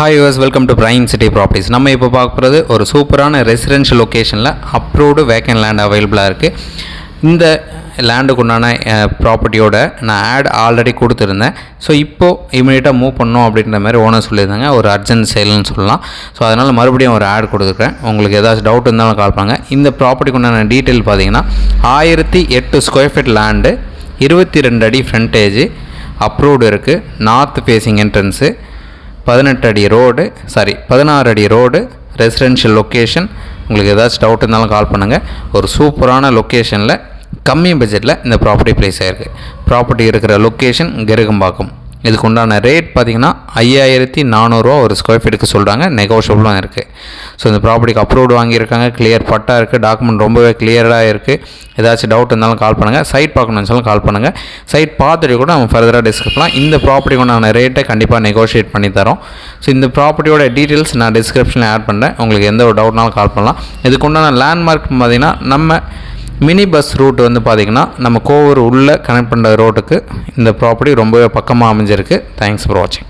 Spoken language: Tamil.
ஹாய் யூஸ் welcome to brain city properties. நம்ம இப்போ பார்க்க போகிறது ஒரு சூப்பரான ரெசிடென்ஷியல் லொக்கேஷனில் அப்ரூவ்டு வேக்கன் லேண்ட் அவைலபிளாக இருக்குது. இந்த லேண்டுக்கு உண்டான ப்ராப்பர்ட்டியோட நான் ஆட் ஆல்ரெடி கொடுத்துருந்தேன். ஸோ இப்போது இமீடியட்டாக மூவ் பண்ணோம் அப்படின்ற மாதிரி ஓனர் சொல்லியிருந்தாங்க. ஒரு அர்ஜென்ட் சேல்னு சொல்லலாம். ஸோ அதனால் மறுபடியும் ஒரு ஆட் கொடுத்துருக்கேன். உங்களுக்கு ஏதாச்சும் டவுட் இருந்தாலும் கால் பண்ணுங்க. இந்த ப்ராப்பர்ட்டிக்கு உண்டான டீட்டெயில் பார்த்தீங்கன்னா 1008 ஸ்கொயர் ஃபீட் லேண்டு, 22 அடி ஃப்ரண்டேஜ், அப்ரூவ்டு இருக்குது. நார்த் ஃபேஸிங் என்ட்ரன்ஸு, 16 அடி ரோடு, ரெசிடென்ஷியல் லொக்கேஷன். உங்களுக்கு ஏதாச்சும் டவுட் இருந்தாலும் கால் பண்ணுங்கள். ஒரு சூப்பரான லொக்கேஷனில் கம்மி பட்ஜெட்டில் இந்த ப்ராப்பர்ட்டி ப்ளேஸ் ஆகிருக்கு. ப்ராப்பர்ட்டி இருக்கிற லொக்கேஷன் கெருகம்பாக்கம். இதுக்கு உண்டான ரேட் பார்த்திங்கன்னா 5400 ஒரு ஸ்கொயர் ஃபீட்டுக்கு சொல்கிறாங்க. நெகோஷியபிளாக இருக்குது. ஸோ இந்த ப்ராப்பர்ட்டிக்கு அப்ரூவ்டு வாங்கியிருக்காங்க. கிளியர் பட்டா இருக்குது. டாக்குமெண்ட் ரொம்பவே கிளியராக இருக்குது. ஏதாச்சும் டவுட் இருந்தாலும் கால் பண்ணுங்கள். சைட் பார்க்கணும்னு சொன்னாலும் கால் பண்ணுங்கள். சைட் பார்த்துட்டு கூட நம்ம ஃபர்தராக டிஸ்கஸ் பண்ணலாம். இந்த ப்ராப்பர்ட்டிக்கு உண்டான ரேட்டை கண்டிப்பாக நெகோஷியேட் பண்ணி தரோம். ஸோ இந்த ப்ராப்பர்ட்டியோட டீட்டெயில்ஸ் நான் டிஸ்கிரிப்ஷனில் ஆட் பண்ணுறேன். உங்களுக்கு எந்த ஒரு டவுட்னாலும் கால் பண்ணலாம். இதுக்கு உண்டான லேண்ட்மார்க் பார்த்திங்கன்னா நம்ம மினி பஸ் ரூட் வந்து பார்த்திங்கன்னா நம்ம கோவூர் உள்ளே கனெக்ட் பண்ணுற ரோட்டுக்கு இந்த ப்ராப்பர்ட்டி ரொம்பவே பக்கமாக அமைஞ்சிருக்கு. தேங்க்ஸ் ஃபார் வாட்சிங்.